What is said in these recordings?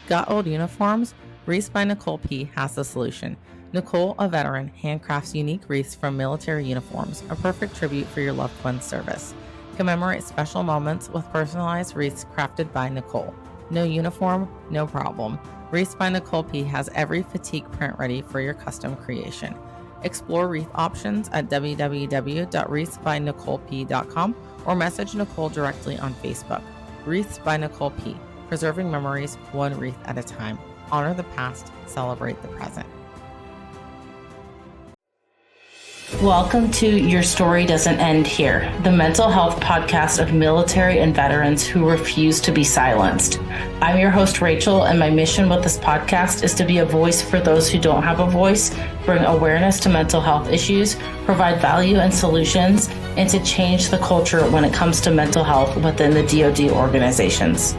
Got old uniforms? Wreaths by Nicole P. has the solution. Nicole, a veteran, handcrafts unique wreaths from military uniforms, a perfect tribute for your loved one's service. Commemorate special moments with personalized wreaths crafted by Nicole. No uniform, no problem. Wreaths by Nicole P. has every fatigue print ready for your custom creation. Explore wreath options at www.wreathsbynicoleP.com or message Nicole directly on Facebook. Wreaths by Nicole P. Preserving memories one wreath at a time. Honor the past, celebrate the present. Welcome to Your Story Doesn't End Here, the mental health podcast of military and veterans who refuse to be silenced. I'm your host, Rachel, and my mission with this podcast is to be a voice for those who don't have a voice, bring awareness to mental health issues, provide value and solutions, and to change the culture when it comes to mental health within the DoD organizations.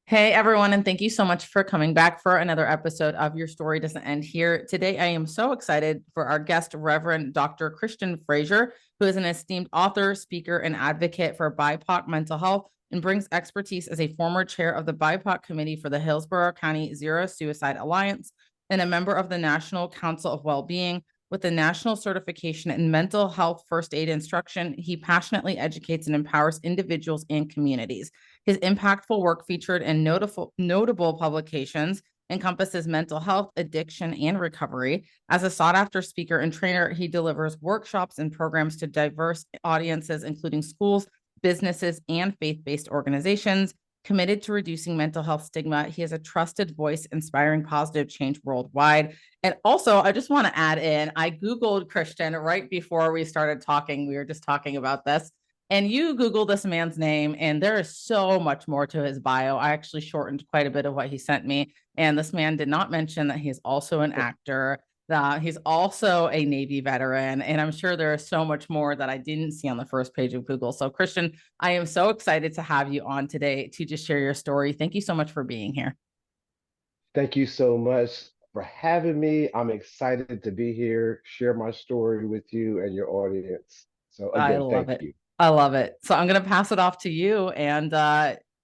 Hey, everyone, and thank you so much for coming back for another episode of Your Story Doesn't End Here. Today, I am so excited for our guest, Reverend Dr. Christian Frazier, who is an esteemed author, speaker, and advocate for BIPOC mental health and brings expertise as a former chair of the BIPOC Committee for the Hillsborough County Zero Suicide Alliance and a member of the National Council of WellBeing. With the National Certification in Mental Health First Aid Instruction, he passionately educates and empowers individuals and communities. His impactful work featured in notable publications encompasses mental health, addiction, and recovery. As a sought-after speaker and trainer, he delivers workshops and programs to diverse audiences, including schools, businesses, and faith-based organizations. Committed to reducing mental health stigma, he is a trusted voice inspiring positive change worldwide. And also, I just want to add in, I Googled Christian right before we started talking. We were just talking about this. And you Google this man's name, and there is so much more to his bio. I actually shortened quite a bit of what he sent me. And this man did not mention that he's also an actor, that he's also a Navy veteran. And I'm sure there is so much more that I didn't see on the first page of Google. So, Christian, I am so excited to have you on today to just share your story. Thank you so much for being here. Thank you so much for having me. I'm excited to be here, share my story with you and your audience. So I again, love thank it. you. I love it. So I'm going to pass it off to you and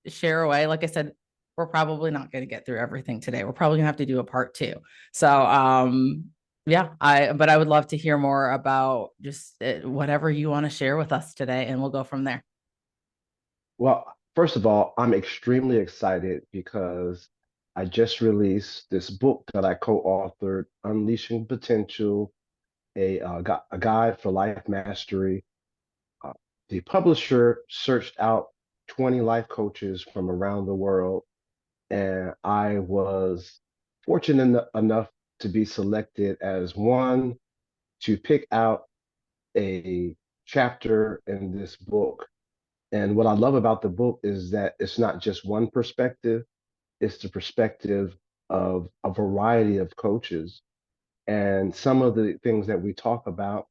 share away. Like I said, we're probably not going to get through everything today. We're probably gonna have to do a part 2. So yeah, but I would love to hear more about just whatever you want to share with us today, and we'll go from there. Well, first of all, I'm extremely excited because I just released this book that I co-authored, Unleashing Potential, a guide for life mastery. Uh, the publisher searched out 20 life coaches from around the world, and I was fortunate enough to be selected as one to pick out a chapter in this book. And what I love about the book is that it's not just one perspective, it's the perspective of a variety of coaches. And some of the things that we talk about,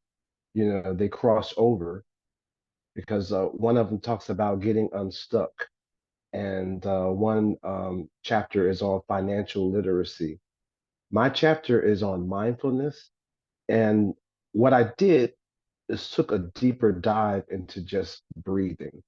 they cross over because one of them talks about getting unstuck. And one chapter is on financial literacy. My chapter is on mindfulness. And what I did is took a deeper dive into just breathing.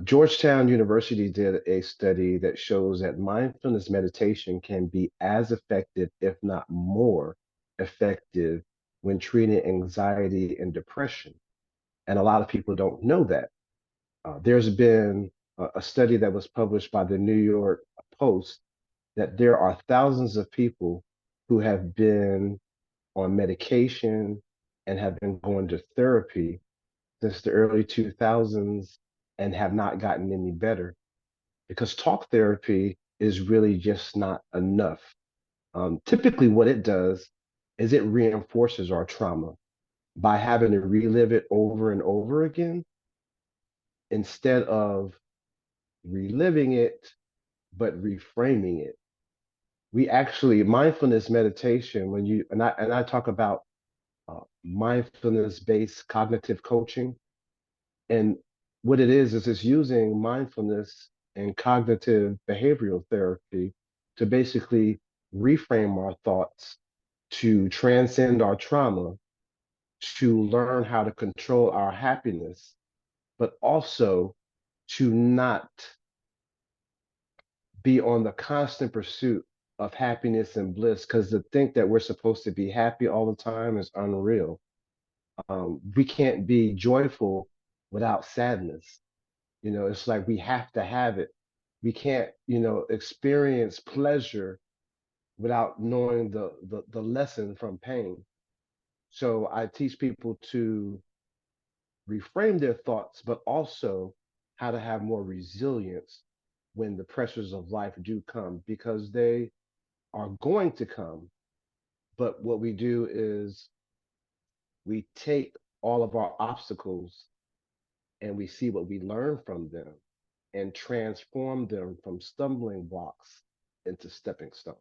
Georgetown University did a study that shows that mindfulness meditation can be as effective, if not more effective, when treating anxiety and depression. And a lot of people don't know that. There's been a study that was published by the New York Post that there are thousands of people who have been on medication and have been going to therapy since the early 2000s and have not gotten any better because talk therapy is really just not enough. Typically, what it does is it reinforces our trauma by having to relive it over and over again instead of reliving it but reframing it. We actually mindfulness meditation when you and I talk about mindfulness based cognitive coaching. And what it is it's using mindfulness and cognitive behavioral therapy to basically reframe our thoughts, to transcend our trauma, to learn how to control our happiness, but also to not be on the constant pursuit of happiness and bliss. Because to think that we're supposed to be happy all the time is unreal. We can't be joyful without sadness. It's like we have to have it. We can't, experience pleasure without knowing the lesson from pain. So I teach people to reframe their thoughts, but also how to have more resilience when the pressures of life do come, because they are going to come. But what we do is we take all of our obstacles and we see what we learn from them and transform them from stumbling blocks into stepping stones.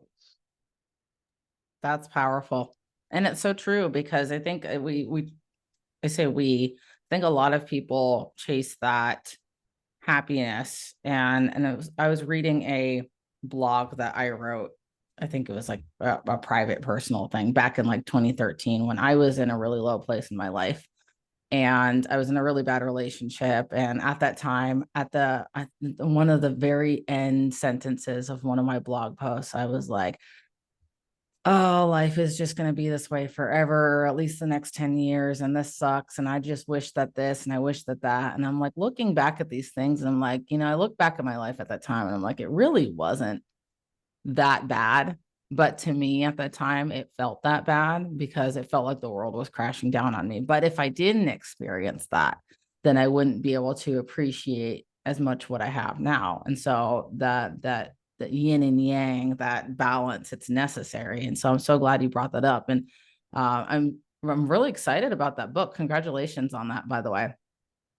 That's powerful. And it's so true, because I think I say we think a lot of people chase that happiness. And I was reading a blog that I wrote. I think it was like a private personal thing back in like 2013, when I was in a really low place in my life. And I was in a really bad relationship. And at that time, at one of the very end sentences of one of my blog posts, I was like, oh, life is just going to be this way forever, or at least the next 10 years. And this sucks. And I just wish that this, and I wish that that. And I'm like looking back at these things, and I'm like, I look back at my life at that time, and I'm like, it really wasn't that bad. But to me at that time, it felt that bad, because it felt like the world was crashing down on me. But if I didn't experience that, then I wouldn't be able to appreciate as much what I have now. And so that the yin and yang, that balance, it's necessary. And so I'm so glad you brought that up. And I'm really excited about that book. Congratulations on that, by the way.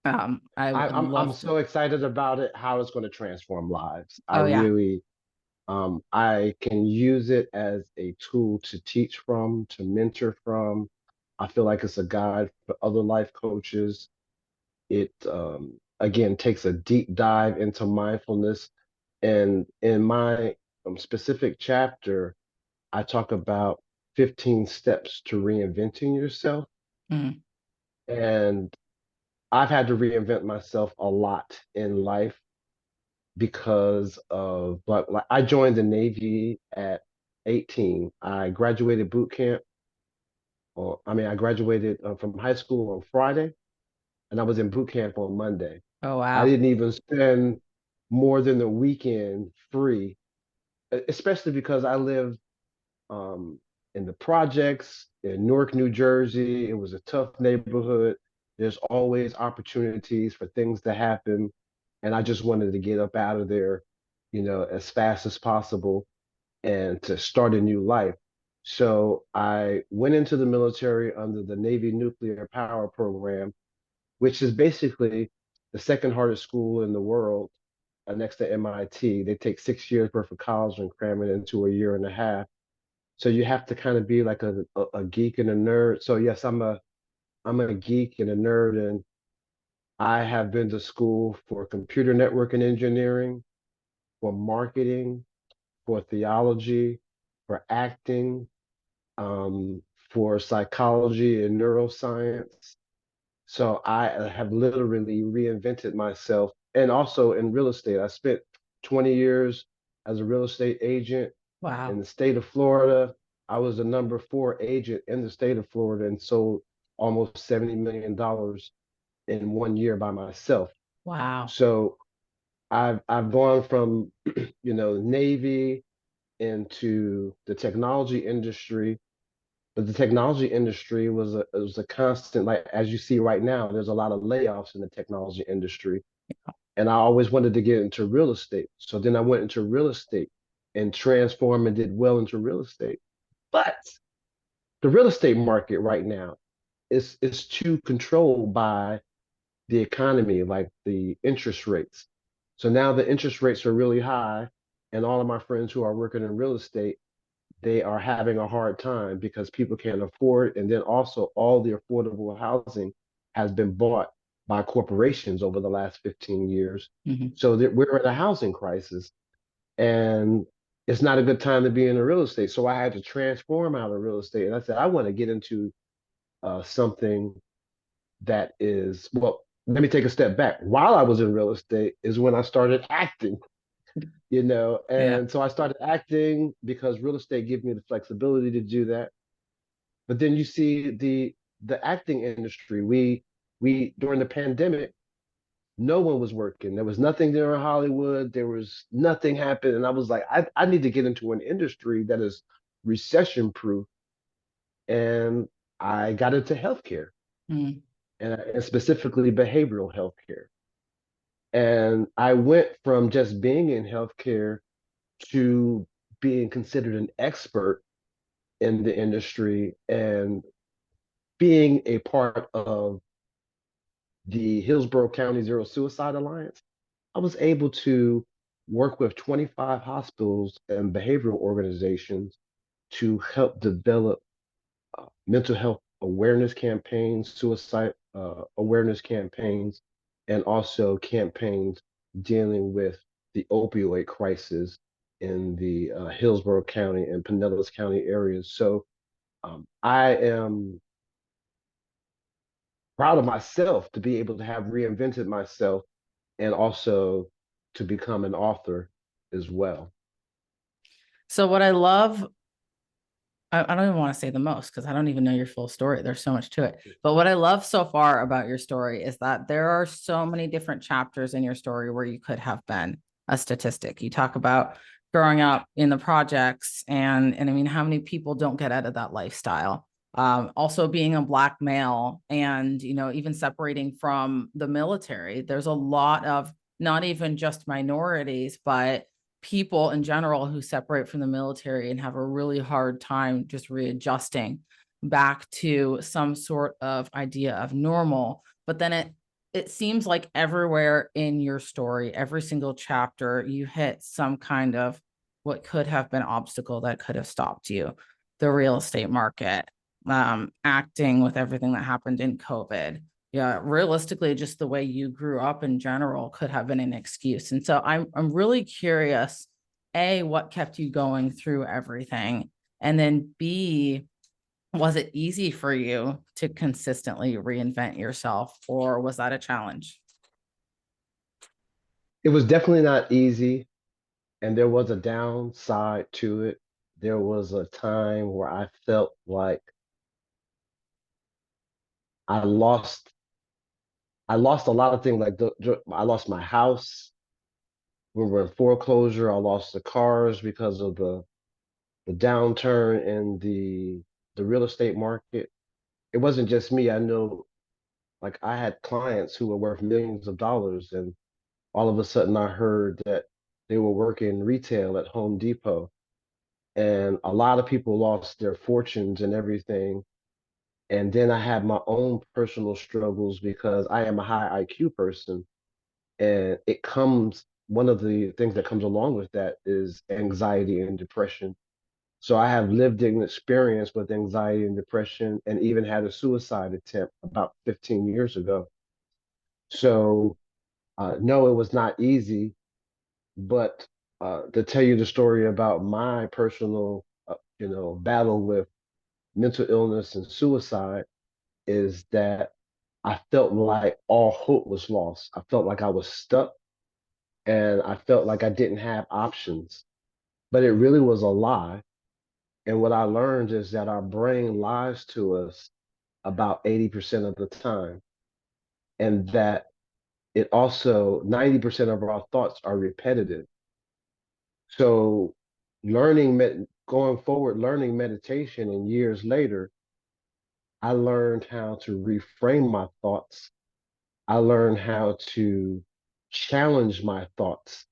I would I'm love to. so excited about it, how it's going to transform lives. I Oh yeah. really, I can use it as a tool to teach from, to mentor from. I feel like it's a guide for other life coaches. It, again, takes a deep dive into mindfulness. And in my specific chapter, I talk about 15 steps to reinventing yourself. Mm. And I've had to reinvent myself a lot in life because of, but like I joined the Navy at 18. I graduated boot camp, or I mean, I graduated from high school on Friday, and I was in boot camp on Monday. Oh I wow. didn't even spend more than the weekend free, especially because I lived um, in the projects in Newark, New Jersey. It was a tough neighborhood. There's always opportunities for things to happen. And I just wanted to get up out of there, as fast as possible and to start a new life. So I went into the military under the Navy Nuclear Power Program, which is basically the second hardest school in the world, next to MIT. They take 6 years worth of college and cram it into a year and a half. So you have to kind of be like a geek and a nerd. So yes, I'm a geek and a nerd, and I have been to school for computer network and engineering, for marketing, for theology, for acting, for psychology and neuroscience. So I have literally reinvented myself. And also in real estate, I spent 20 years as a real estate agent in Wow. the state of Florida. I was the number 4 agent in the state of Florida and sold almost $70 million in 1 year by myself. Wow. So I've gone from Navy into the technology industry, but the technology industry was a constant, like as you see right now, there's a lot of layoffs in the technology industry. And I always wanted to get into real estate. So then I went into real estate and transformed and did well into real estate. But the real estate market right now is too controlled by the economy, like the interest rates. So now the interest rates are really high, and all of my friends who are working in real estate, they are having a hard time because people can't afford. And then also all the affordable housing has been bought by corporations over the last 15 years. Mhm. So that we're in a housing crisis, and it's not a good time to be in the real estate. So I had to transform out of real estate. And I said, I want to get into something that is, well, let me take a step back. While I was in real estate is when I started acting, Yeah. and so I started acting because real estate gave me the flexibility to do that. But then you see the acting industry. We during the pandemic, no one was working. There was nothing there in Hollywood. There was nothing happening. And I was like, I need to get into an industry that is recession proof. And I got into healthcare Mm. and specifically behavioral healthcare. And I went from just being in healthcare to being considered an expert in the industry and being a part of the Hillsborough County Zero Suicide Alliance. I was able to work with 25 hospitals and behavioral organizations to help develop mental health awareness campaigns, suicide awareness campaigns, and also campaigns dealing with the opioid crisis in the Hillsborough County and Pinellas County areas. So I am proud of myself to be able to have reinvented myself and also to become an author as well. So what I love, I don't even want to say the most because I don't even know your full story. There's so much to it. But what I love so far about your story is that there are so many different chapters in your story where you could have been a statistic. You talk about growing up in the projects and I mean, how many people don't get out of that lifestyle? Also being a Black male and, even separating from the military, there's a lot of not even just minorities, but people in general who separate from the military and have a really hard time just readjusting back to some sort of idea of normal. But then it seems like everywhere in your story, every single chapter, you hit some kind of what could have been obstacle that could have stopped you. The real estate market, acting with everything that happened in COVID. Yeah, realistically, just the way you grew up in general could have been an excuse. And so I'm really curious, A, what kept you going through everything? And then B, was it easy for you to consistently reinvent yourself, or was that a challenge? It was definitely not easy, and there was a downside to it. There was a time where I felt like I lost I lost a lot of things. Like I lost my house. We were in foreclosure. I lost the cars because of the downturn in the real estate market. It wasn't just me. I know, like I had clients who were worth millions of dollars, and all of a sudden I heard that they were working retail at Home Depot, and a lot of people lost their fortunes and everything. And then I had my own personal struggles because I am a high IQ person, and one of the things that comes along with that is anxiety and depression. So I have lived in experience with anxiety and depression and even had a suicide attempt about 15 years ago. So no, it was not easy, but to tell you the story about my personal, battle with mental illness and suicide is that I felt like all hope was lost. I felt like I was stuck and I felt like I didn't have options, but it really was a lie. And what I learned is that our brain lies to us about 80% of the time, and that it also 90% of our thoughts are repetitive. So going forward, learning meditation and years later, I learned how to reframe my thoughts. I learned how to challenge my thoughts.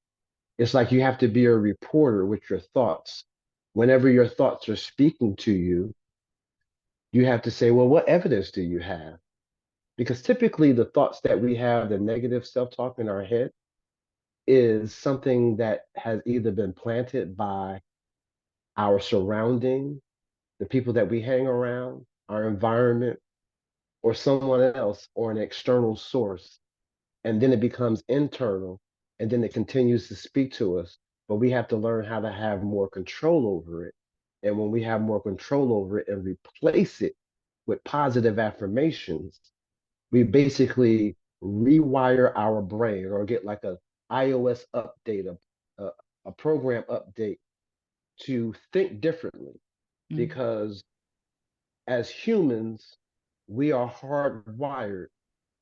It's like you have to be a reporter with your thoughts. Whenever your thoughts are speaking to you have to say, well, what evidence do you have? Because typically the thoughts that we have, the negative self-talk in our head, is something that has either been planted by our surrounding, the people that we hang around, our environment, or someone else, or an external source. And then it becomes internal, and then it continues to speak to us. But we have to learn how to have more control over it. And when we have more control over it and replace it with positive affirmations, we basically rewire our brain or get like a iOS update, a program update to think differently. Mm, Because as humans, we are hardwired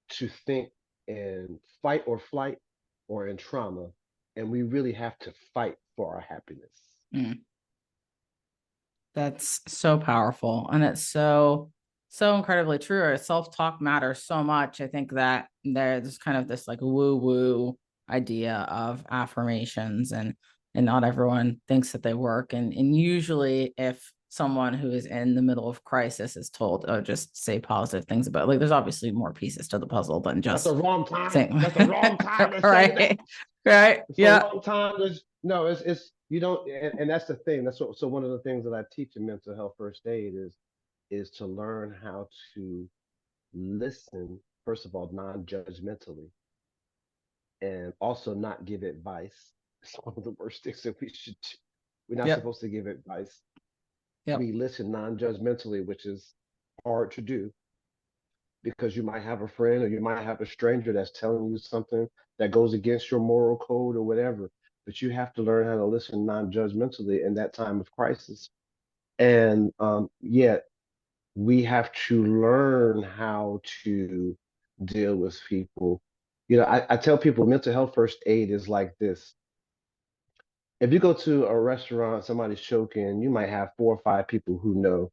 to think in fight or flight or in trauma, and we really have to fight for our happiness. mm. That's so powerful. And it's so, so incredibly true. Self-talk matters so much. I think that there's kind of this like woo-woo idea of affirmations, and not everyone thinks that they work. And usually if someone who is in the middle of crisis is told, oh, just say positive things about it, like there's obviously more pieces to the puzzle than That's the just wrong time. saying That's the wrong time to say that. right. Right. It's the Yeah. wrong time. No, it's you don't, and that's the thing. That's what, so one of the things that I teach in mental health first aid is to learn how to listen, first of all, non-judgmentally, and also not give advice. It's one of the worst things that we should do. We're not Yep. supposed to give advice. Yep. We listen non-judgmentally, which is hard to do because you might have a friend or you might have a stranger that's telling you something that goes against your moral code or whatever. But you have to learn how to listen non-judgmentally in that time of crisis. And yet we have to learn how to deal with people. I tell people mental health first aid is like this. If you go to a restaurant, somebody's choking, you might have 4 or 5 people who know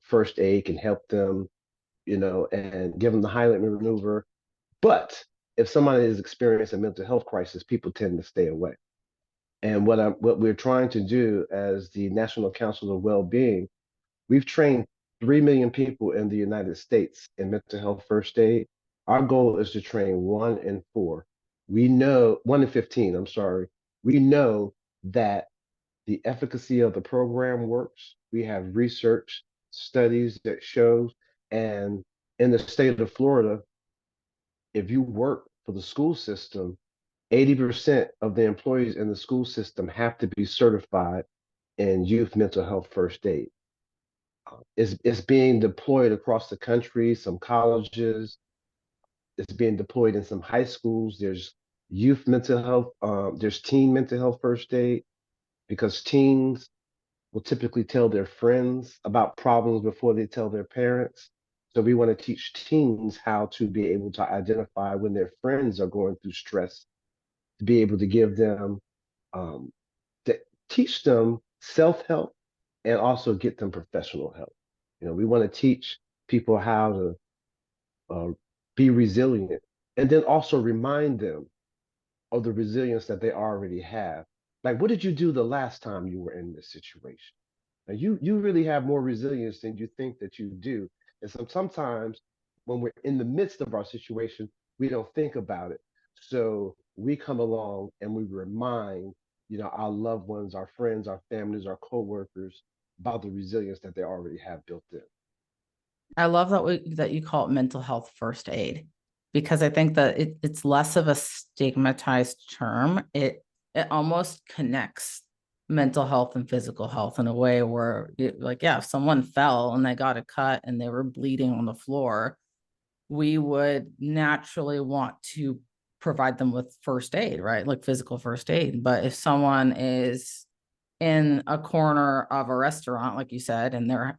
first aid can help them, and give them the Highland maneuver. But if somebody is experiencing a mental health crisis, people tend to stay away. And what we're trying to do as the National Council of WellBeing, we've trained 3 million people in the United States in mental health first aid. Our goal is to train 1 in 4. We know 1 in 15, I'm sorry. We know that the efficacy of the program works. We have research studies that shows, and in the state of Florida, if you work for the school system, 80% of the employees in the school system have to be certified in youth mental health first aid. It's being deployed across the country, some colleges. It's being deployed in some high schools. There's youth mental health. There's teen mental health first aid because teens will typically tell their friends about problems before they tell their parents. So we want to teach teens how to be able to identify when their friends are going through stress, to be able to give them, um, to teach them self-help and also get them professional help. We want to teach people how to uh, be resilient, and then also remind them of the resilience that they already have. Like, what did you do the last time you were in this situation? Now, you really have more resilience than you think that you do. And sometimes when we're in the midst of our situation, we don't think about it. So we come along and we remind, our loved ones, our friends, our families, our coworkers about the resilience that they already have built in. I love that you call it mental health first aid, because I think that it's less of a stigmatized term. It almost connects mental health and physical health in a way where like, yeah, if someone fell and they got a cut and they were bleeding on the floor, we would naturally want to provide them with first aid, right? Like physical first aid. But if someone is in a corner of a restaurant, like you said, and they're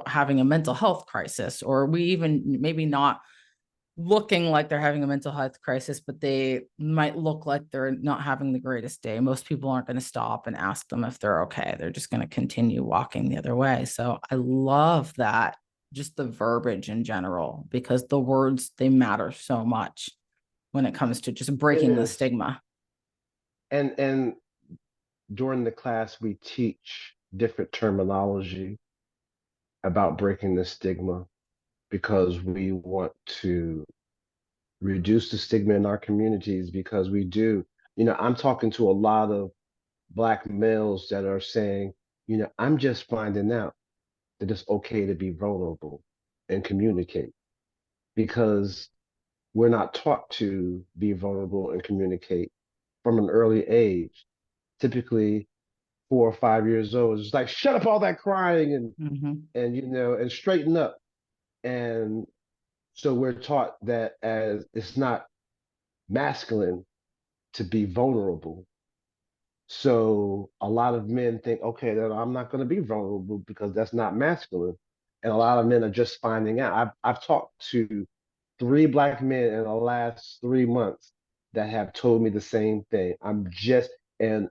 having a mental health crisis, or we even maybe not looking like they're having a mental health crisis, but they might look like they're not having the greatest day. Most people aren't going to stop and ask them if they're okay. They're just going to continue walking the other way. So I love that, just the verbiage in general, because the words, they matter so much when it comes to just It breaking the is. stigma. And during the class, we teach different terminology about breaking the stigma because we want to reduce the stigma in our communities because we do. I'm talking to a lot of Black males that are saying, I'm just finding out that it's okay to be vulnerable and communicate because we're not taught to be vulnerable and communicate from an early age. Typically, 4 or 5 years old. It's like, shut up all that crying Mhm. and straighten up. And so we're taught that as it's not masculine to be vulnerable. So a lot of men think, okay, then I'm not going to be vulnerable because that's not masculine. And a lot of men are just finding out. I've talked to 3 Black men in the last 3 months that have told me the same thing. And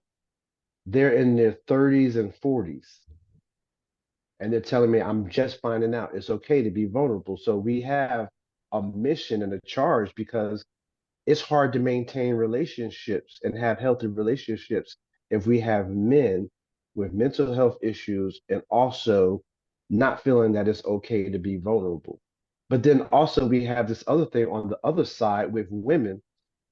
they're in their 30s and 40s, and they're telling me, I'm just finding out it's okay to be vulnerable. So we have a mission and a charge because it's hard to maintain relationships and have healthy relationships if we have men with mental health issues and also not feeling that it's okay to be vulnerable. But then also we have this other thing on the other side with women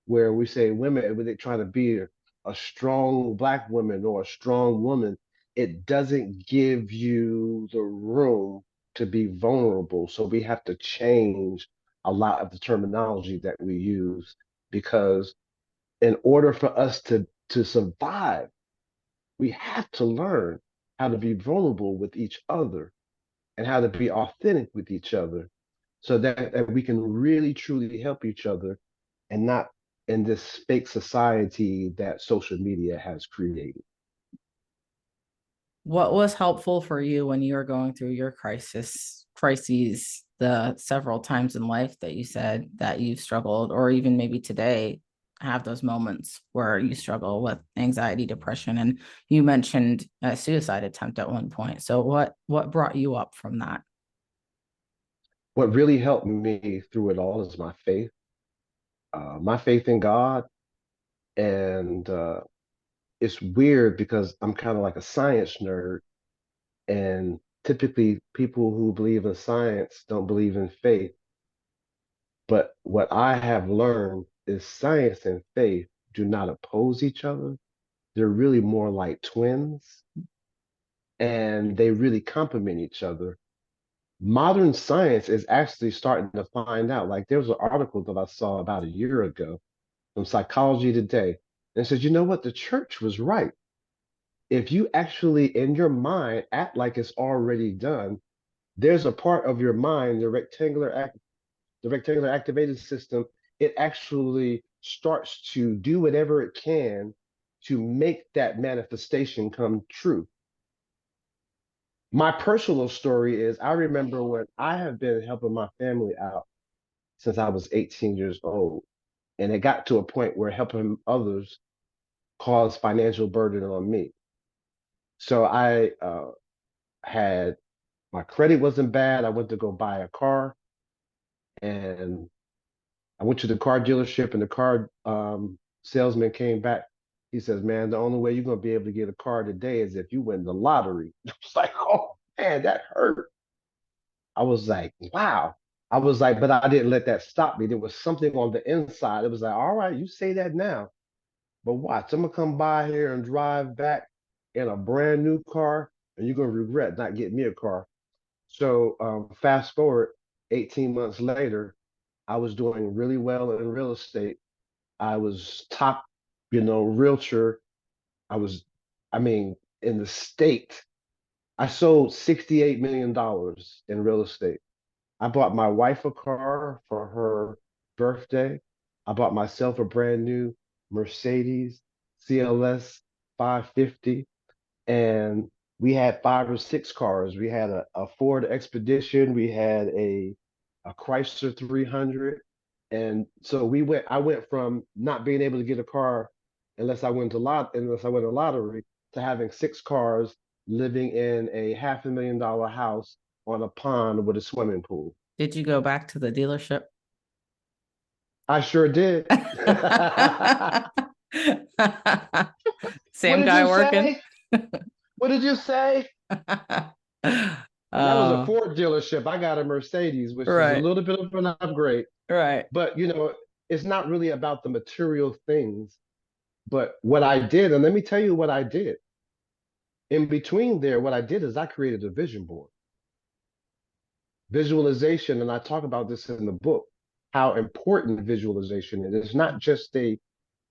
where we say women, when they're trying to be a strong Black woman or a strong woman, it doesn't give you the room to be vulnerable. So we have to change a lot of the terminology that we use because in order for us to survive, we have to learn how to be vulnerable with each other and how to be authentic with each other so that we can really truly help each other and not in this fake society that social media has created. What was helpful for you when you were going through your crises, the several times in life that you said that you've struggled, or even maybe today have those moments where you struggle with anxiety, depression, and you mentioned a suicide attempt at one point. So what brought you up from that? What really helped me through it all is my faith in God. And it's weird because I'm kind of like a science nerd. And typically, people who believe in science don't believe in faith. But what I have learned is science and faith do not oppose each other. They're really more like twins, and they really complement each other. Modern science is actually starting to find out. Like there was an article that I saw about a year ago from Psychology Today, and it says, you know what? The church was right. If you actually, in your mind, act like it's already done, there's a part of your mind, the rectangular activated system, it actually starts to do whatever it can to make that manifestation come true. My personal story is I remember when I have been helping my family out since I was 18 years old, and it got to a point where helping others caused financial burden on me. So I had my credit wasn't bad. I went to go buy a car, and I went to the car dealership, and the car salesman came back. He says, "Man, the only way you're gonna be able to get a car today is if you win the lottery." I was like, "Oh man, that hurt." I was like, "Wow." I was like, but I didn't let that stop me. There was something on the inside. It was like, "All right, you say that now, but watch, I'm gonna come by here and drive back in a brand new car, and you're gonna regret not getting me a car." So fast forward 18 months later, I was doing really well in real estate. I was top, realtor. I was, I mean, in the state. I sold $68 million in real estate. I bought my wife a car for her birthday. I bought myself a brand new Mercedes CLS 550. And we had 5 or 6 cars. We had a Ford Expedition. We had a Chrysler 300. And so I went from not being able to get a car unless I win a lottery to having 6 cars, living in a $500,000 house on a pond with a swimming pool. Did you go back to the dealership? I sure did. What Same did guy you working? say? What did you say? That was a Oh, Ford dealership. I got a Mercedes, which is a right, little bit of an upgrade. right. But it's not really about the material things, but what I did, and let me tell you what I did. In between there, what I did is I created a vision board. Visualization, and I talk about this in the book, how important visualization is. It's not just a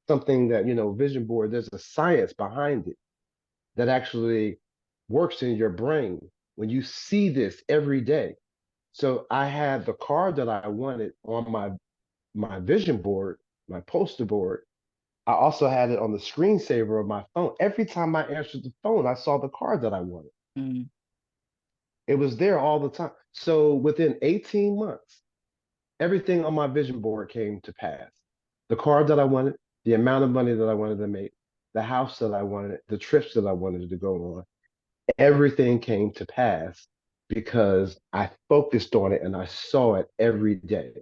something that, vision board, there's a science behind it. that actually works in your brain when you see this every day. So I had the card that I wanted on my vision board, my poster board. I also had it on the screensaver of my phone. Every time I answered the phone, I saw the card that I wanted. Mm. It was there all the time. So within 18 months, everything on my vision board came to pass. The car that I wanted, the amount of money that I wanted to make, the house that I wanted, the trips that I wanted to go on, everything came to pass because I focused on it and I saw it every day.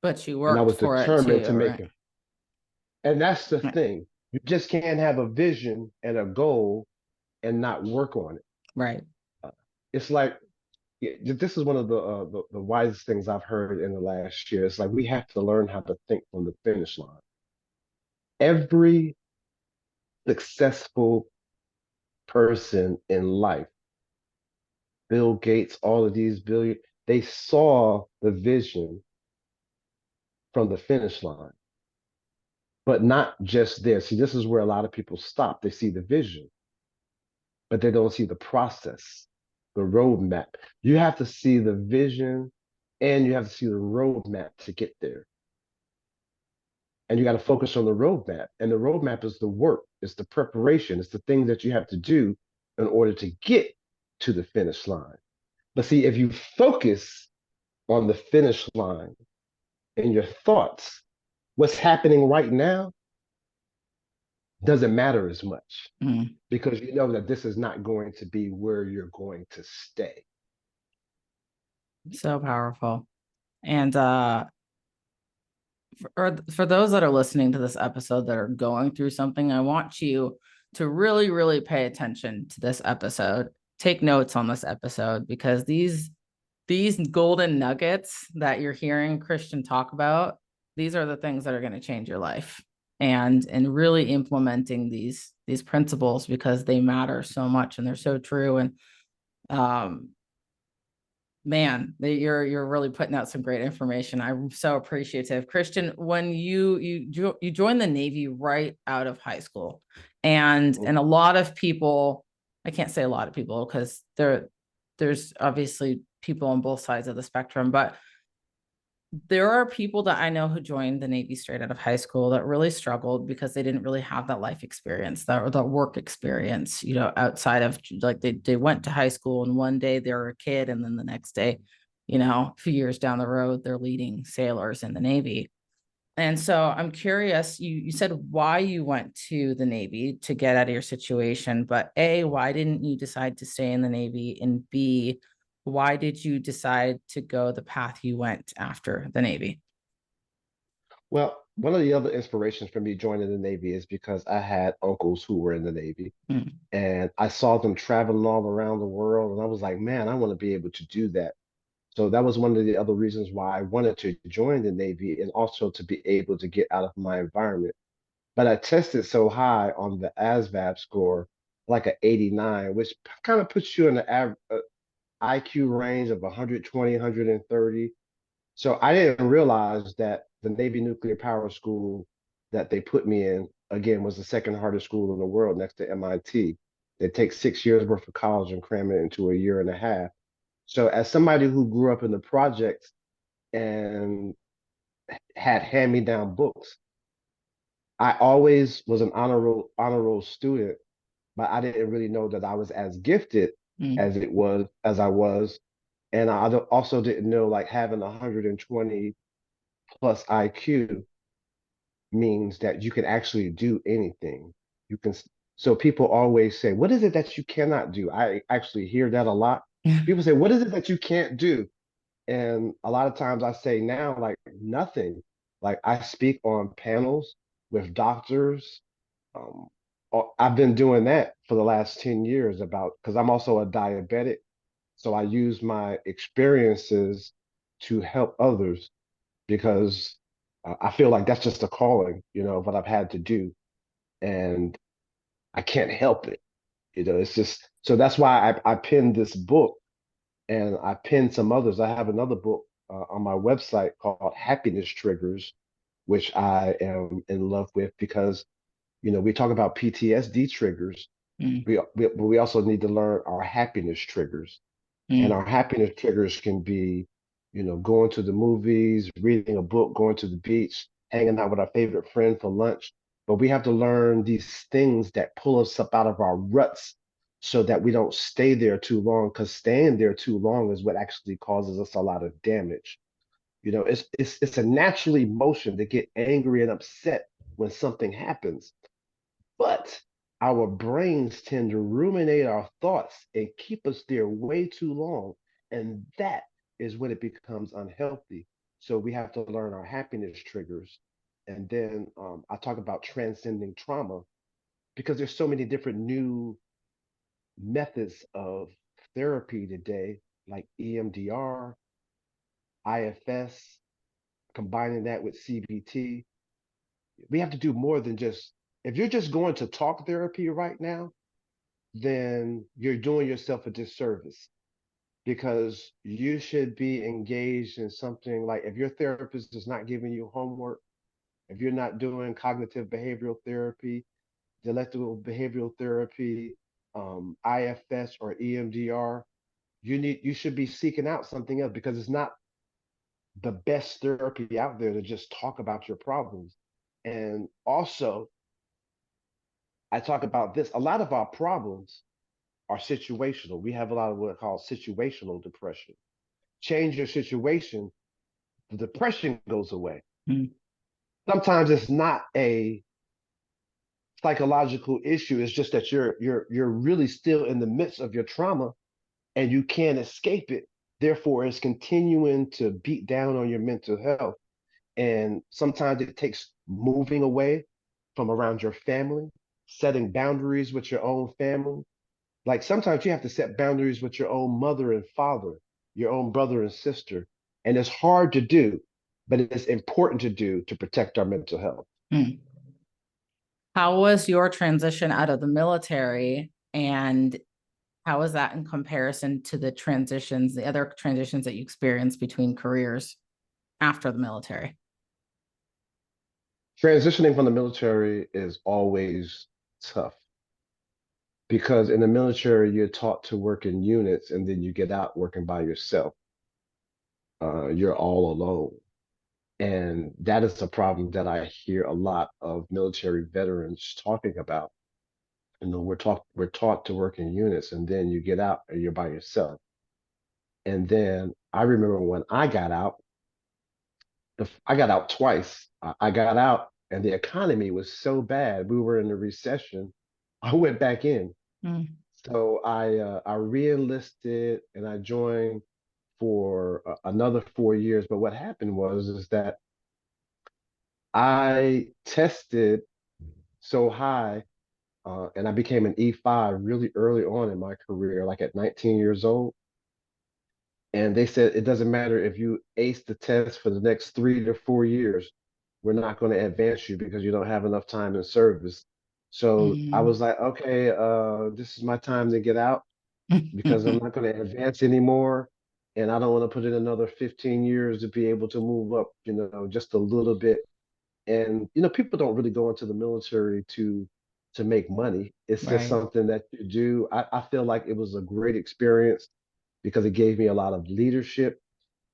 But you And I worked was for it determined too, to make right? it. And that's the Right. thing. You just can't have a vision and a goal and not work on it. Right. Uh, It's like this is one of the wisest things I've heard in the last year. It's like we have to learn how to think from the finish line. Every successful person in life, Bill Gates, all of these billion, they saw the vision from the finish line, but not just there. See, this is where a lot of people stop. They see the vision, but they don't see the process, the roadmap. You have to see the vision and you have to see the roadmap to get there. And you got to focus on the roadmap. And the roadmap is the work, it's the preparation, it's the things that you have to do in order to get to the finish line. But see, if you focus on the finish line in your thoughts, what's happening right now doesn't matter as much Mm. because you know that this is not going to be where you're going to stay. So powerful. And for those that are listening to this episode that are going through something, I want you to really, really pay attention to this episode. Take notes on this episode because these golden nuggets that you're hearing Christian talk about, these are the things that are going to change your life. And really implementing these principles because they matter so much and they're so true. And um man, you're really putting out some great information. I'm so appreciative. Christian, when you joined the Navy right out of high school, and a lot of people, I can't say a lot of people because there's obviously people on both sides of the spectrum, but there are people that I know who joined the Navy straight out of high school that really struggled because they didn't really have that life experience, that work experience, outside of like they went to high school and one day they were a kid and then the next day, a few years down the road, they're leading sailors in the Navy. And so I'm curious, you said why you went to the Navy to get out of your situation, but A, why didn't you decide to stay in the Navy? And B, why did you decide to go the path you went after the Navy? Well, one of the other inspirations for me joining the Navy is because I had uncles who were in the Navy Mm. and I saw them traveling all around the world. And I was like, man, I want to be able to do that. So that was one of the other reasons why I wanted to join the Navy and also to be able to get out of my environment. But I tested so high on the ASVAB score, like a 89, which kind of puts you in the IQ range of 120, 130. So I didn't realize that the Navy Nuclear Power School that they put me in, again, was the second hardest school in the world next to MIT. They take 6 years worth of college and cram it into a year and a half. So as somebody who grew up in the projects and had hand-me-down books, I always was an honor roll student, but I didn't really know that I was as gifted Mm. as I was. And I also didn't know like having 120 plus IQ means that you can actually do anything. You can, so people always say, what is it that you cannot do? I actually hear that a lot. People say, what is it that you can't do? And a lot of times I say now, like nothing. Like I speak on panels with doctors. Um, I've been doing that for the last 10 years about because I'm also a diabetic. So I use my experiences to help others because I feel like that's just a calling, of what I've had to do. And I can't help it. It's just so that's why I penned this book and I penned some others. I have another book on my website called Happiness Triggers, which I am in love with because, we talk about PTSD triggers. Mm, We also need to learn our happiness triggers. And mm, our happiness triggers can be, going to the movies, reading a book, going to the beach, hanging out with our favorite friend for lunch. But we have to learn these things that pull us up out of our ruts so that we don't stay there too long, because staying there too long is what actually causes us a lot of damage. It's a natural emotion to get angry and upset when something happens. But our brains tend to ruminate our thoughts and keep us there way too long. And that is when it becomes unhealthy. So we have to learn our happiness triggers. And then I talk about transcending trauma because there's so many different new methods of therapy today, like EMDR, IFS, combining that with CBT. We have to do more than just, if you're just going to talk therapy right now, then you're doing yourself a disservice because you should be engaged in something like, if your therapist is not giving you homework, if you're not doing cognitive behavioral therapy, dialectical behavioral therapy, IFS or EMDR, you should be seeking out something else because it's not the best therapy out there to just talk about your problems. And also, I talk about this. A lot of our problems are situational. We have a lot of what I call situational depression. Change your situation, the depression goes away. mm. Sometimes it's not a psychological issue. It's just that you're really still in the midst of your trauma and you can't escape it. Therefore, it's continuing to beat down on your mental health. And sometimes it takes moving away from around your family, setting boundaries with your own family. Like sometimes you have to set boundaries with your own mother and father, your own brother and sister. And it's hard to do, but it's important to do to protect our mental health. Mm. How was your transition out of the military, and how was that in comparison to the other transitions that you experienced between careers after the military? Transitioning from the military is always tough because in the military, you're taught to work in units and then you get out working by yourself. You're all alone. And that is a problem that I hear a lot of military veterans talking about. We're taught to work in units, and then you get out and you're by yourself. And then I remember when I got out twice. I got out, and the economy was so bad. We were in a recession. I went back in, Mm, so I re-enlisted and I joined for another 4 years. But what happened was is that I tested so high, and I became an E5 really early on in my career, like at 19 years old. And they said it doesn't matter if you ace the test for the next 3 to 4 years, we're not going to advance you because you don't have enough time in service. So I mm. was like, okay, this is my time to get out because I'm not going to advance anymore. And I don't want to put in another 15 years to be able to move up, just a little bit. And people don't really go into the military to make money. It's just Right. something that you do. I feel like it was a great experience because it gave me a lot of leadership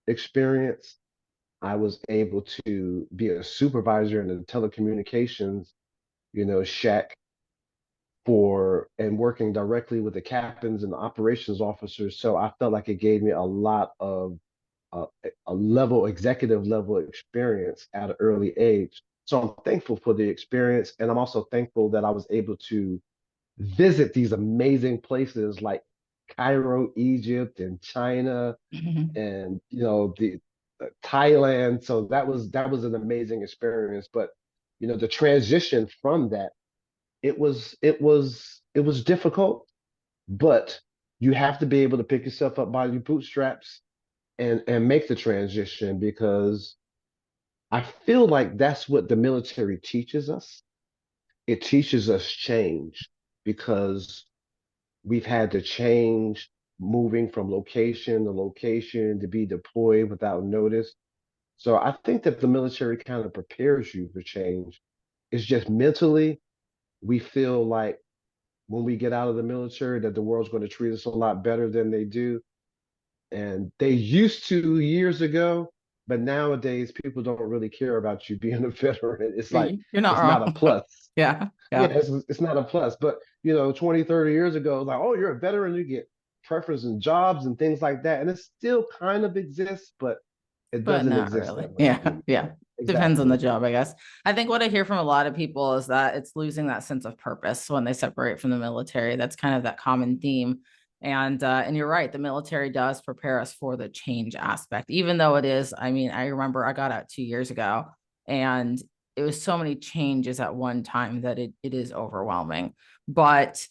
experience. I was able to be a supervisor in the telecommunications, shack for and working directly with the captains and the operations officers. So I felt like it gave me a lot of uh, executive level experience at an early age. So I'm thankful for the experience, and I'm also thankful that I was able to visit these amazing places like Cairo, Egypt, and China, Mhm. and the Thailand. So that was an amazing experience. But the transition from that, it was difficult, but you have to be able to pick yourself up by your bootstraps and make the transition because I feel like that's what the military teaches us. It teaches us change because we've had to change moving from location to location to be deployed without notice. So I think that the military kind of prepares you for change. It's just mentally, we feel like when we get out of the military that the world's going to treat us a lot better than they do. And they used to years ago, but nowadays people don't really care about you being a veteran. It's like, You're not it's not a wrong. plus. Yeah. Yeah, Yeah. it's not a plus. But, you know, 20, 30 years ago, like, oh, you're a veteran, you get preference in jobs and things like that. And it still kind of exists, but it But doesn't not exist really. that much Yeah. anymore. Yeah. Depends on the Exactly. job, I guess. I think what I hear from a lot of people is that it's losing that sense of purpose when they separate from the military. That's kind of that common theme. And you're right, the military does prepare us for the change aspect, even though it is, I mean, I remember I got out 2 years ago and it was so many changes at one time that it is overwhelming. But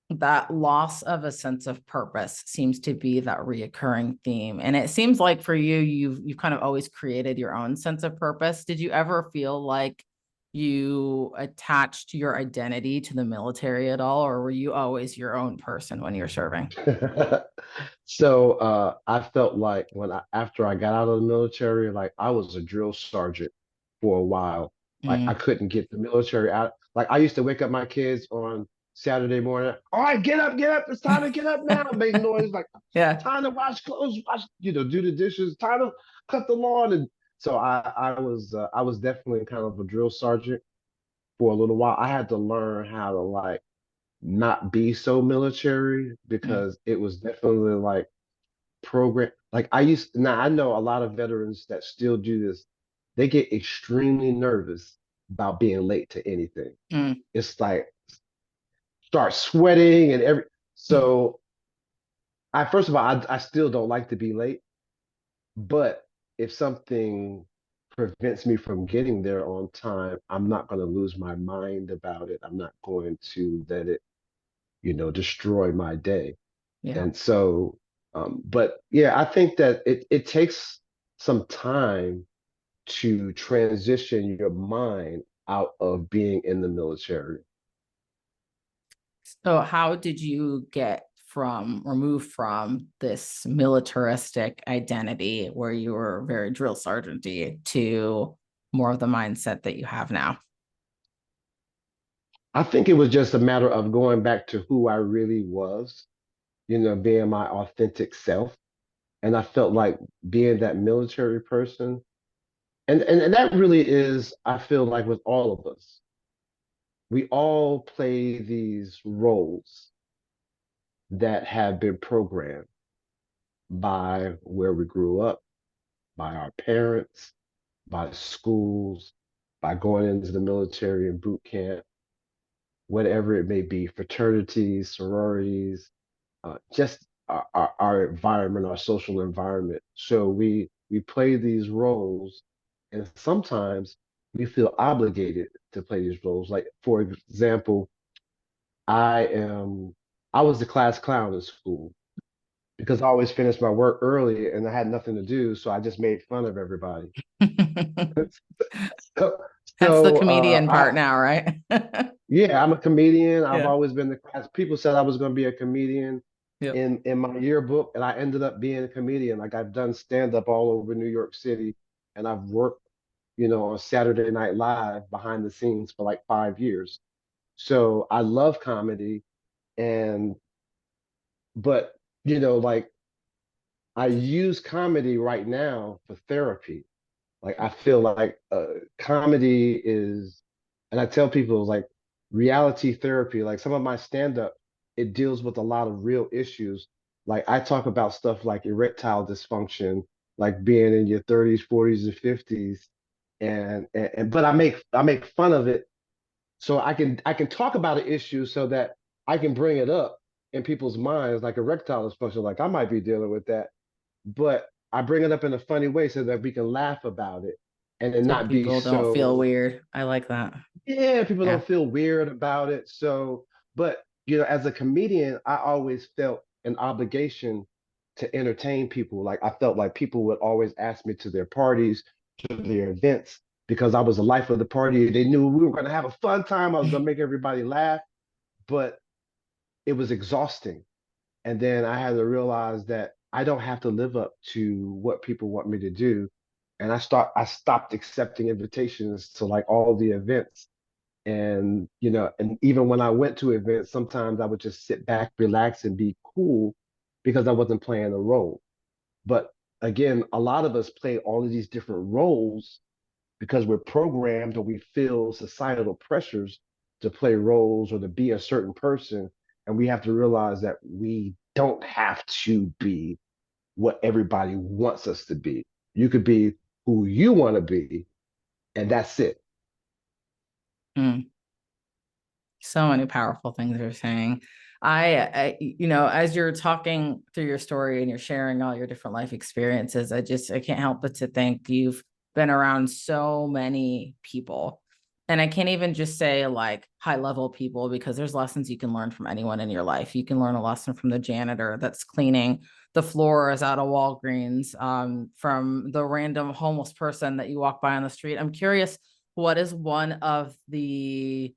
that loss of a sense of purpose seems to be that reoccurring theme. And it seems like for you, you've kind of always created your own sense of purpose. Did you ever feel like you attached your identity to the military at all, or were you always your own person when you're serving? So I felt like after I got out of the military, like I was a drill sergeant for a while. Like I Mm, couldn't get the military out. Like I used to wake up my kids on Saturday morning. All right, get up. It's time to get up now. Make noise like yeah. time to wash clothes, do the dishes, time to cut the lawn. And so I was definitely kind of a drill sergeant for a little while. I had to learn how to like not be so military Mm, because it was definitely like program. Like I used now I know a lot of veterans that still do this. They get extremely nervous about being late to anything. mm, It's like start sweating and every so I first of all I still don't like to be late, but if something prevents me from getting there on time, I'm not going to lose my mind about it. I'm not going to let it, destroy my day. yeah. And so, but yeah, I think that it takes some time to transition your mind out of being in the military. So how did you get from remove from this militaristic identity where you were very drill sergeanty to more of the mindset that you have now? I think it was just a matter of going back to who I really was, being my authentic self. And I felt like being that military person. And that really is, I feel like with all of us, we all play these roles that have been programmed by where we grew up, by our parents, by schools, by going into the military and boot camp, whatever it may be, fraternities, sororities, just our environment, our social environment. So we play these roles, and sometimes we feel obligated to play these roles. Like for example, I am I was the class clown in school because I always finished my work early and I had nothing to do, so I just made fun of everybody. So, Hence the so comedian I part now, right? yeah, I'm a comedian. I've Yeah. always been the class. People said I was going to be a comedian Yep. in my yearbook, and I ended up being a comedian. Like I've done stand up all over New York City, and I've worked, on Saturday Night Live behind the scenes for like 5 years. So I love comedy, and but like I use comedy right now for therapy. Like I feel like comedy is, and I tell people like reality therapy. Like some of my stand up, it deals with a lot of real issues. Like I talk about stuff like erectile dysfunction, like being in your 30s, 40s, and 50s, and but I make fun of it so I can talk about an issue so that I can bring it up in people's minds, like erectile dysfunction. Like I might be dealing with that, but I bring it up in a funny way so that we can laugh about it and then So not be people don't feel so, weird. I like that. yeah, people Yeah. don't feel weird about it. So, but as a comedian, I always felt an obligation to entertain people. Like I felt like people would always ask me to their parties, to their events, because I was the life of the party. They knew we were going to have a fun time. I was going to make everybody laugh, but it was exhausting. And then I had to realize that I don't have to live up to what people want me to do. And I stopped accepting invitations to like all the events. And, and even when I went to events, sometimes I would just sit back, relax, and be cool because I wasn't playing a role. But again, a lot of us play all of these different roles because we're programmed or we feel societal pressures to play roles or to be a certain person. And we have to realize that we don't have to be what everybody wants us to be. You could be who you want to be, and that's it. Mm. So many powerful things you're saying. As you're talking through your story and you're sharing all your different life experiences, I can't help but to think you've been around so many people. And I can't even just say like high level people, because there's lessons you can learn from anyone in your life. You can learn a lesson from the janitor that's cleaning the floors out of Walgreens, from the random homeless person that you walk by on the street. I'm curious, what is one of the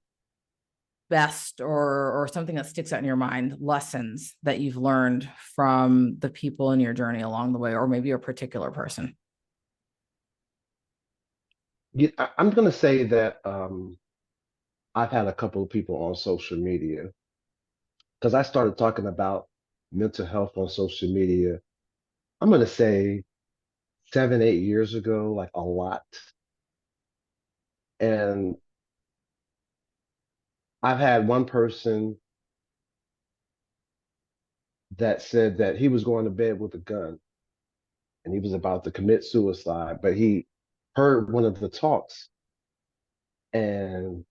best or something that sticks out in your mind, lessons that you've learned from the people in your journey along the way, or maybe a particular person? I'm going to say that I've had a couple of people on social media because I started talking about mental health on social media. I'm going to say 7, 8 years ago, like a lot. And I've had one person that said that he was going to bed with a gun and he was about to commit suicide, but he heard one of the talks and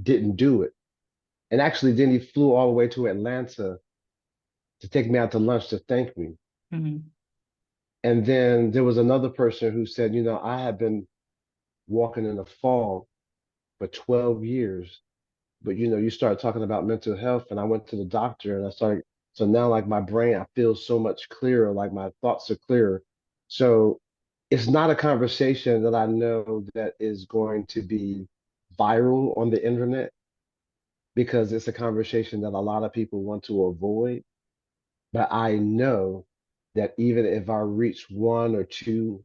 didn't do it. And actually, then he flew all the way to Atlanta to take me out to lunch to thank me. Mhm. And then there was another person who said, I have been walking in the fog for 12 years. But you start talking about mental health, and I went to the doctor and I started. So now, like my brain, I feel so much clearer, like my thoughts are clearer. So it's not a conversation that I know that is going to be viral on the internet because it's a conversation that a lot of people want to avoid. But I know that even if I reach one or two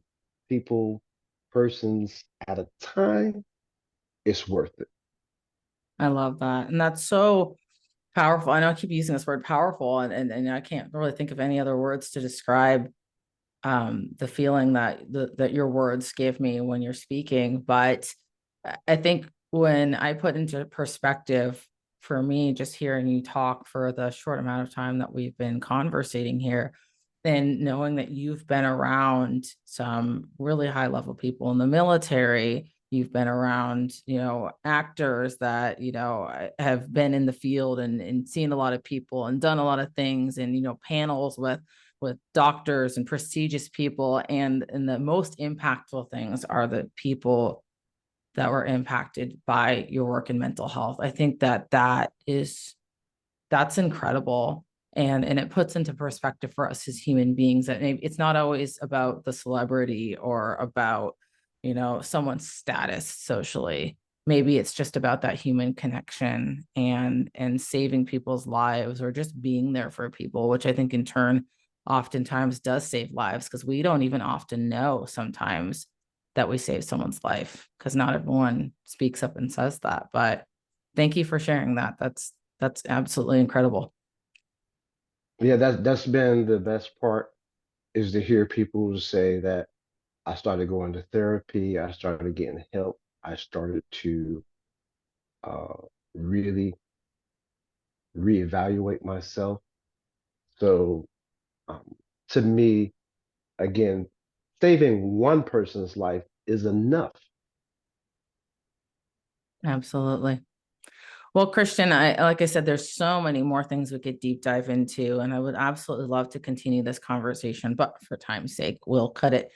people, persons at a time, it's worth it. I love that. And that's so powerful. I know I keep using this word powerful, and I can't really think of any other words to describe the feeling that your words gave me when you're speaking. But I think when I put into perspective, for me, just hearing you talk for the short amount of time that we've been conversating here, and knowing that you've been around some really high level people in the military, you've been around, actors that, have been in the field and seen a lot of people and done a lot of things, and, panels with doctors and prestigious people. And the most impactful things are the people that were impacted by your work in mental health. I think that's incredible. And it puts into perspective for us as human beings that maybe it's not always about the celebrity or about, someone's status socially. Maybe it's just about that human connection and saving people's lives, or just being there for people, which I think in turn oftentimes does save lives, because we don't even often know sometimes that we saved someone's life, because not everyone speaks up and says that. But thank you for sharing that. That's absolutely incredible. Yeah, that's been the best part is to hear people say that I started going to therapy, I started getting help, I started to uh, really reevaluate myself. So um, to me, again, saving one person's life is enough. Absolutely. Well, Christian, like I said, there's so many more things we could deep dive into, and I would absolutely love to continue this conversation. But for time's sake, we'll cut it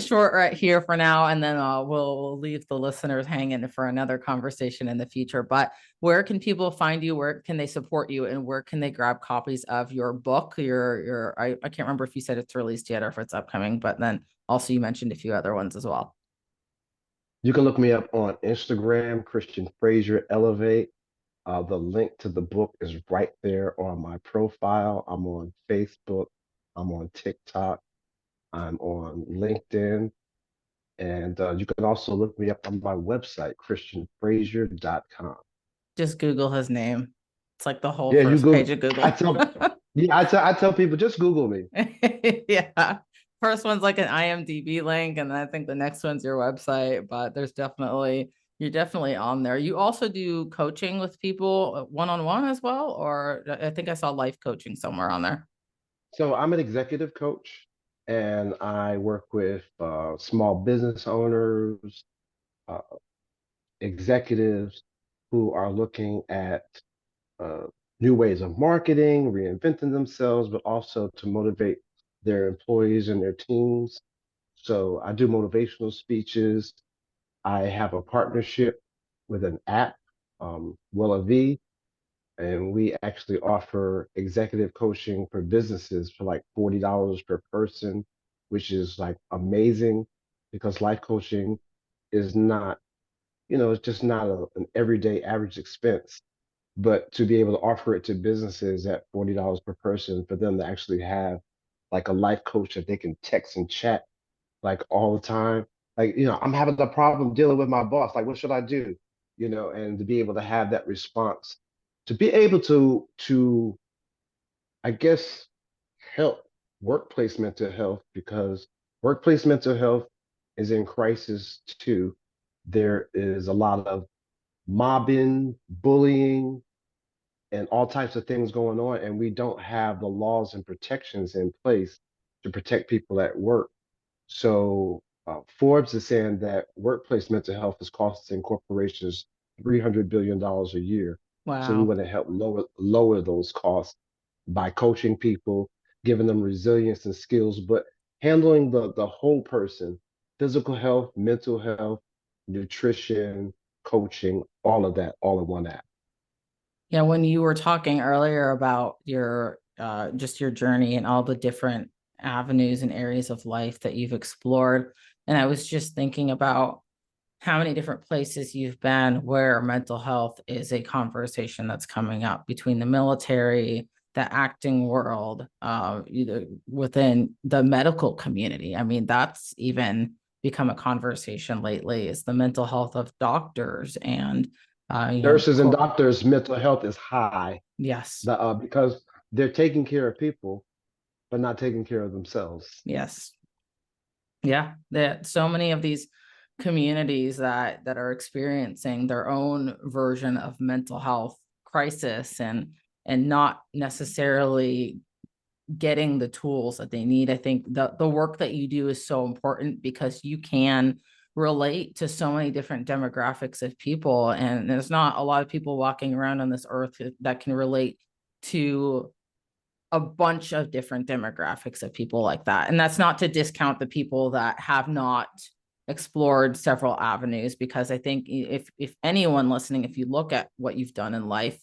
short right here for now, and then we'll leave the listeners hanging for another conversation in the future. But where can people find you? Where can they support you? And where can they grab copies of your book? I can't remember if you said it's released yet or if it's upcoming, but then also you mentioned a few other ones as well. You can look me up on Instagram, Christian Frazier Elevate. The link to the book is right there on my profile. I'm on Facebook. I'm on TikTok. I'm on LinkedIn. And you can also look me up on my website, christianfrazier.com. Just Google his name. It's like the whole Yeah, you first page go. of I Google. tell, yeah, I tell people just Google me. Yeah. First one's like an IMDb link, and then I think the next one's your website, but you're definitely on there. You also do coaching with people one-on-one as well, or I think I saw life coaching somewhere on there. So I'm an executive coach, and I work with small business owners, uh, executives who are looking at uh, new ways of marketing, reinventing themselves, but also to motivate their employees and their teams. So I do motivational speeches. I have a partnership with an app, Wella, and we actually offer executive coaching for businesses for like $40 per person, which is like amazing because life coaching is not, it's just not an everyday average expense. But to be able to offer it to businesses at $40 per person for them to actually have like a life coach that they can text and chat like all the time. Like, I'm having a problem dealing with my boss. Like, what should I do? And to be able to have that response, to be able to, I guess, help workplace mental health because workplace mental health is in crisis too. There is a lot of mobbing, bullying, and all types of things going on, and we don't have the laws and protections in place to protect people at work. So Forbes is saying that workplace mental health is costing corporations $300 billion a year. So we Wow. want to help lower those costs by coaching people, giving them resilience and skills, but handling the whole person, physical health, mental health, nutrition, coaching, all of that, all in one app. Yeah, when you were talking earlier about your just your journey and all the different avenues and areas of life that you've explored, and I was just thinking about how many different places you've been where mental health is a conversation that's coming up between the military, the acting world, either within the medical community. I mean, that's even become a conversation lately, is the mental health of doctors and Nurses and doctors' mental health is high yes, because they're taking care of people, but not taking care of themselves. yes. Yeah, that so many of these communities that are experiencing their own version of mental health crisis and not necessarily getting the tools that they need. I think the work that you do is so important because you can relate to so many different demographics of people, and there's not a lot of people walking around on this earth that can relate to a bunch of different demographics of people like that. And that's not to discount the people that have not explored several avenues, because I think if anyone listening, if you look at what you've done in life,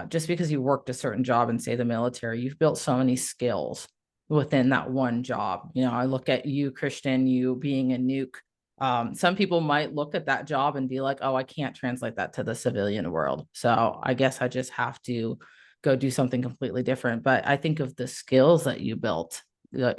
just because you worked a certain job in, say, the military, you've built so many skills within that one job. I look at you, Christian, you being a nuke. Some people might look at that job and be like, oh, I can't translate that to the civilian world. So I guess I just have to go do something completely different. But I think of the skills that you built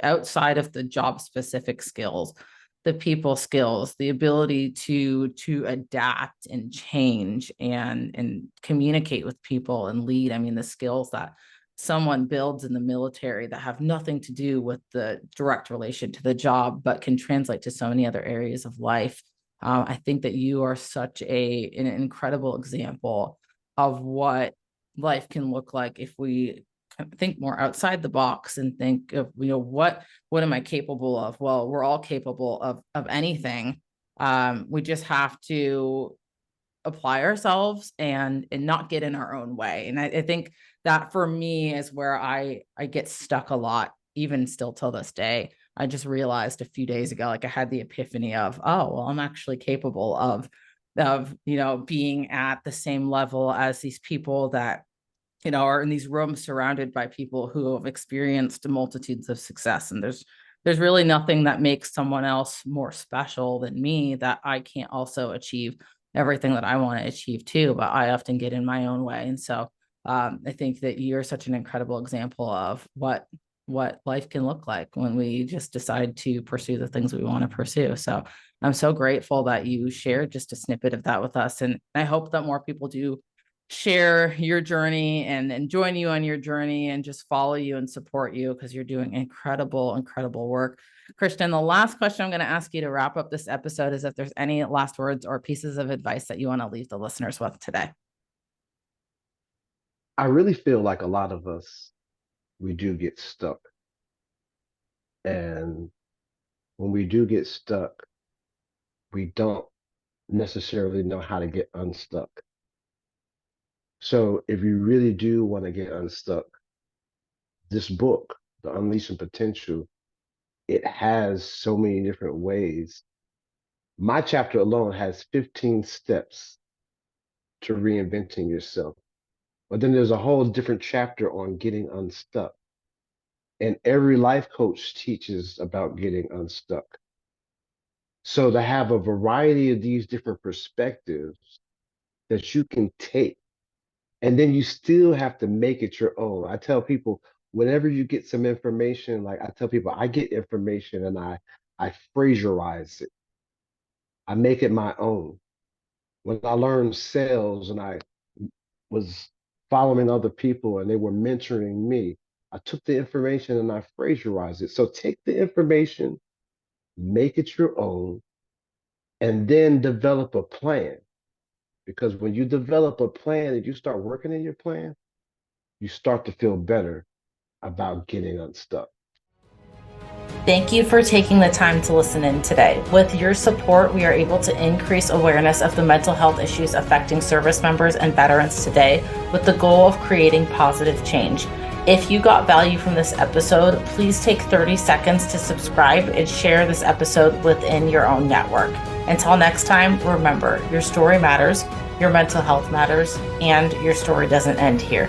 outside of the job specific skills, the people skills, the ability to adapt and change and communicate with people and lead. I mean, the skills that someone builds in the military that have nothing to do with the direct relation to the job, but can translate to so many other areas of life. I think that you are such an incredible example of what life can look like if we think more outside the box and think of, what am I capable of? Well, we're all capable of anything. We just have to apply ourselves and not get in our own way. And I think that for me is where I get stuck a lot, even still till this day. I just realized a few days ago, like I had the epiphany of, oh, well, I'm actually capable of being at the same level as these people that are in these rooms surrounded by people who have experienced multitudes of success. And there's really nothing that makes someone else more special than me that I can't also achieve everything that I want to achieve too, but I often get in my own way. And so I think that you're such an incredible example of what what life can look like when we just decide to pursue the things we want to pursue. So I'm so grateful that you shared just a snippet of that with us. And I hope that more people do share your journey and join you on your journey and just follow you and support you, because you're doing incredible work. Christian, the last question I'm going to ask you to wrap up this episode is if there's any last words or pieces of advice that you want to leave the listeners with today. I really feel like a lot of us, we do get stuck. And when we do get stuck, we don't necessarily know how to get unstuck. So if you really do want to get unstuck, this book, The Unleashing Potential, it has so many different ways. My chapter alone has 15 steps to reinventing yourself. But then there's a whole different chapter on getting unstuck. And every life coach teaches about getting unstuck. So to have a variety of these different perspectives that you can take, and then you still have to make it your own. I tell people, whenever you get some information, like I tell people, I get information and I Fraserize it. I make it my own. When I learned sales and I was following other people and they were mentoring me, I took the information and I Fraserized it. So take the information, make it your own, and then develop a plan. Because when you develop a plan and you start working in your plan, you start to feel better about getting unstuck. Thank you for taking the time to listen in today. With your support, we are able to increase awareness of the mental health issues affecting service members and veterans today, with the goal of creating positive change. If you got value from this episode, please take 30 seconds to subscribe and share this episode within your own network. Until next time, remember, your story matters, your mental health matters, and your story doesn't end here.